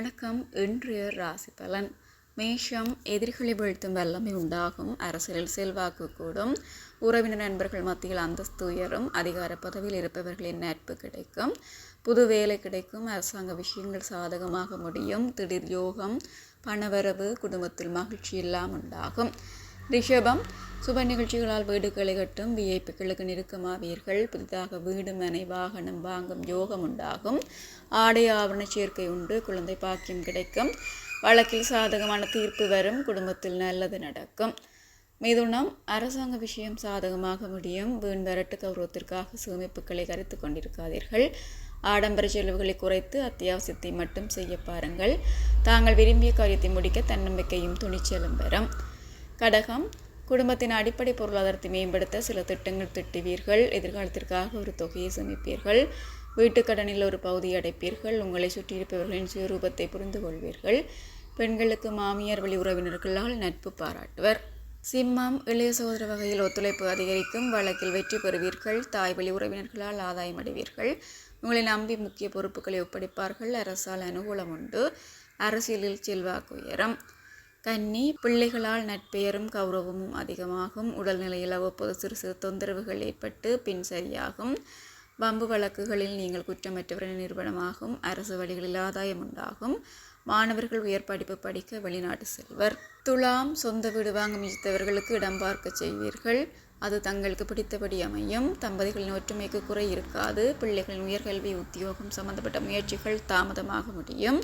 வணக்கம். இன்றைய ராசி பலன். மேஷம். எதிரிகளை வீழ்த்தும் வல்லமை உண்டாகும். அரசியலில் செல்வாக்கு கூடும். உறவினர் நண்பர்கள் மத்தியில் அந்தஸ்து உயரும். அதிகார பதவியில் இருப்பவர்களின் நட்பு கிடைக்கும். புது வேலை கிடைக்கும். அரசாங்க விஷயங்கள் சாதகமாக முடியும். திடீர் யோகம், பணவரவு, குடும்பத்தில் மகிழ்ச்சி எல்லாம் உண்டாகும். ரிஷபம். சுப நிகழ்ச்சிகளால் வீடுகளை கட்டும். விஐபிக்களுக்கு நெருக்கமாவீர்கள். புதிதாக வீடு, மனை, வாகனம் வாங்கும் யோகம் உண்டாகும். ஆடை ஆவண சேர்க்கை உண்டு. குழந்தை பாக்கியம் கிடைக்கும். வழக்கில் சாதகமான தீர்ப்பு வரும். குடும்பத்தில் நல்லது நடக்கும். மிதுனம். அரசாங்க விஷயம் சாதகமாக முடியும். வீண் வரட்டு கௌரவத்திற்காக சேமிப்புகளை கரைத்து கொண்டிருக்காதீர்கள். ஆடம்பர செலவுகளை குறைத்து அத்தியாவசியத்தை மட்டும் செய்ய பாருங்கள். தாங்கள் விரும்பிய காரியத்தை முடிக்க தன்னம்பிக்கையும் துணிச்சலும் வரும். கடகம். குடும்பத்தின் அடிப்படை பொருளாதாரத்தை மேம்படுத்த சில திட்டங்கள் திட்டுவீர்கள். எதிர்காலத்திற்காக ஒரு தொகையை சேமிப்பீர்கள். வீட்டுக் கடனில் ஒரு பகுதியை அடைப்பீர்கள். உங்களை சுற்றியிருப்பவர்களின் சுயரூபத்தை புரிந்து கொள்வீர்கள். பெண்களுக்கு மாமியார் வழி உறவினர்களால் நட்பு பாராட்டுவர். சிம்மம். இளைய சகோதர வகையில் ஒத்துழைப்பு அதிகரிக்கும். வழக்கில் வெற்றி பெறுவீர்கள். தாய் வழி உறவினர்களால் ஆதாயம் அடைவீர்கள். உங்களை நம்பி முக்கிய பொறுப்புகளை ஒப்படைப்பார்கள். அரசால் அனுகூலம் உண்டு. அரசியலில் செல்வாக்கு உயரும். கன்னி. பிள்ளைகளால் நட்பெயரும் கௌரவமும் அதிகமாகும். உடல்நிலையில் அவ்வப்போது சிறு சிறு தொந்தரவுகள் ஏற்பட்டு பின் சரியாகும். வம்பு வழக்குகளில் நீங்கள் குற்றமற்றவர் என நிறுவனமாகும். அரசு வழிகளில் ஆதாயம் உண்டாகும். மாணவர்கள் உயர் படிப்பு படிக்க வெளிநாட்டு செல்வர். துலாம். சொந்த வீடு வாங்க முயற்சித்தவர்களுக்கு இடம் பார்க்க செய்வீர்கள். அது தங்களுக்கு பிடித்தபடி அமையும். தம்பதிகளின் ஒற்றுமைக்கு குறை இருக்காது. பிள்ளைகளின் உயர்கல்வி, உத்தியோகம் சம்பந்தப்பட்ட முயற்சிகள் தாமதமாக முடியும்.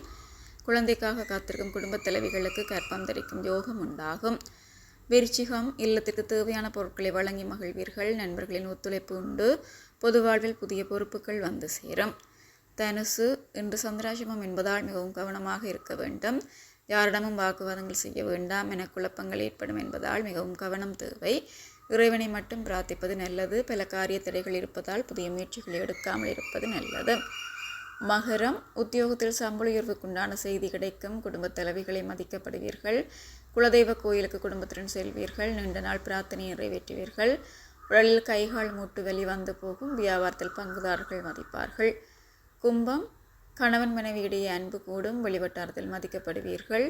குழந்தைக்காக காத்திருக்கும் குடும்பத் தலைவிகளுக்கு கற்பம் தரிக்கும் யோகம் உண்டாகும். விருச்சிகம். இல்லத்திற்கு தேவையான பொருட்களை வழங்கி மகிழ்வீர்கள். நண்பர்களின் ஒத்துழைப்பு உண்டு. பொது வாழ்வில் புதிய பொறுப்புகள் வந்து சேரும். தனுசு. இன்று சந்திராசிரமம் என்பதால் மிகவும் கவனமாக இருக்க வேண்டும். யாரிடமும் வாக்குவாதங்கள் செய்ய வேண்டாம் என குழப்பங்கள் ஏற்படும் என்பதால் மிகவும் கவனம் தேவை. இறைவனை மட்டும் பிரார்த்திப்பது நல்லது. பல காரிய தடைகள் இருப்பதால் புதிய முயற்சிகளை எடுக்காமல் இருப்பது நல்லது. மகரம். உத்தியோகத்தில் சம்பள உயர்வுக்குண்டான செய்தி கிடைக்கும். குடும்பத் தலைவிகளை மதிக்கப்படுவீர்கள். குலதெய்வ கோயிலுக்கு குடும்பத்துடன் செல்வீர்கள். நீண்ட நாள் பிரார்த்தனையை நிறைவேற்றுவீர்கள். உடலில் கைகால் மூட்டு வலி வந்து போகும். வியாபாரத்தில் பங்குதாரர்கள் மதிப்பார்கள். கும்பம். கணவன் மனைவியிடையே அன்பு கூடும். வெளிவட்டாரத்தில் மதிக்கப்படுவீர்கள்.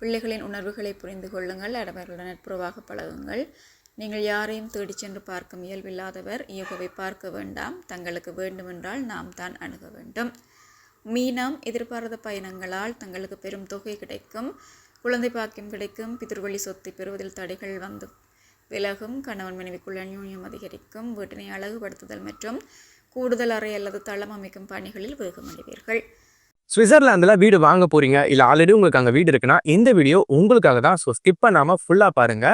பிள்ளைகளின் உணர்வுகளை புரிந்து கொள்ளுங்கள். அவர்களுடன் நட்புறவாக பழகுங்கள். நீங்கள் யாரையும் தேடிச் சென்று பார்க்கும் இயல்பில்லாதவர். இயல்பை பார்க்க வேண்டாம். தங்களுக்கு வேண்டுமென்றால் நாம் தான் அணுக வேண்டும். மீனம். எதிர்பாராத பயணங்களால் தங்களுக்கு பெரும் தொகை கிடைக்கும். குழந்தை பாக்கியம் கிடைக்கும். பிதிர்வழி சொத்தை பெறுவதில் தடைகள் வந்து விலகும். கணவன் மனைவிக்குள் அந்யோன்யம் அதிகரிக்கும். வீட்டினை அழகுபடுத்துதல் மற்றும் கூடுதல் அறை அல்லது தளம் அமைக்கும் பணிகளில் வேகமடைவீர்கள். சுவிட்சர்லாந்துல வீடு வாங்க போறீங்க, இல்ல ஆல்ரெடி உங்களுக்கு அங்க வீடு இருக்குன்னா இந்த வீடியோ உங்களுக்காக தான். ஸோ ஸ்கிப் பண்ணாம ஃபுல்லா பாருங்க.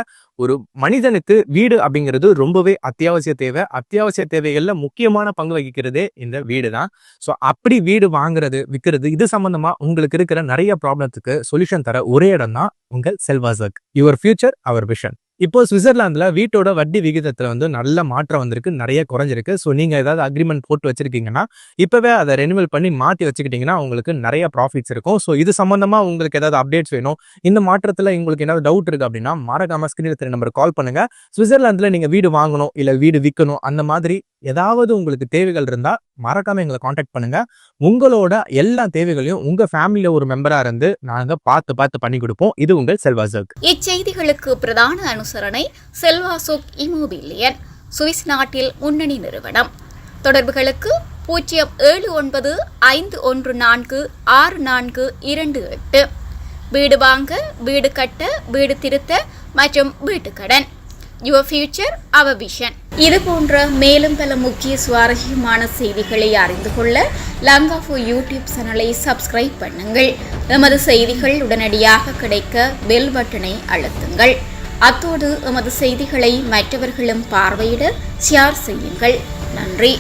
ஒரு மனிதனுக்கு வீடு அப்படிங்கிறது ரொம்பவே அத்தியாவசிய தேவை. அத்தியாவசிய தேவைகள்ல முக்கியமான பங்கு வகிக்கிறதே இந்த வீடு தான். ஸோ அப்படி வீடு வாங்குறது, விற்கிறது, இது சம்பந்தமா உங்களுக்கு இருக்கிற நிறைய ப்ராப்ளத்துக்கு சொல்யூஷன் தர ஒரே இடம் தான் உங்கள் செல்வாசக். Your future our vision. இப்போ சுவிட்சர்லாந்துல வீட்டோட வட்டி விகிதத்துல நல்ல மாற்றம் வந்திருக்கு, நிறைய குறைஞ்சிருக்கு. ஸோ நீங்க ஏதாவது அக்ரிமெண்ட் போட்டு வச்சிருக்கீங்கன்னா இப்பவே அதை ரெனிவல் பண்ணி மாற்றி வச்சுக்கிட்டீங்கன்னா உங்களுக்கு நிறைய ப்ராஃபிட்ஸ் இருக்கும். ஸோ இது சம்பந்தமா உங்களுக்கு ஏதாவது அப்டேட்ஸ் வேணும், இந்த மாற்றத்துல உங்களுக்கு ஏதாவது டவுட் இருக்கு அப்படின்னா மறக்காம ஸ்கிரீன்ல தெரிய நம்பர் கால் பண்ணுங்க. சுவிட்சர்லாந்துல நீங்க வீடு வாங்கணும், இல்ல வீடு விற்கணும், அந்த மாதிரி ஏதாவது உங்களுக்கு தேவைகள் இருந்தா மறக்காம எங்களை காண்டாக்ட் பண்ணுங்க. உங்களோட எல்லா தேவைகளையும் உங்க ஃபேமிலியில ஒரு மெம்பரா இருந்து நாங்க பார்த்து பண்ணி கொடுப்போம். இது உங்கள் செல்வாசக். இச்செய்திகளுக்கு பிரதான அனுசரணை செல்வாசோக் இமோபிலியன், சுவிஸ் நாட்டில் முன்னணி நிறுவனம். தொடர்புகளுக்கு 0795146428. வீடு வாங்க, வீடு கட்ட, வீடு திருத்த மற்றும் வீட்டுக்கடன். Your future our vision. இது போன்ற மேலும் பல முக்கிய சுவாரஸ்யமான செய்திகளை அறிந்து கொள்ள லங்காஃபோ யூடியூப் சேனலை சப்ஸ்கிரைப் பண்ணுங்கள். எமது செய்திகள் உடனடியாக கிடைக்க பெல் பட்டனை அழுத்துங்கள். அத்தோடு எமது செய்திகளை மற்றவர்களும் பார்வையிட ஷேர் செய்யுங்கள். நன்றி.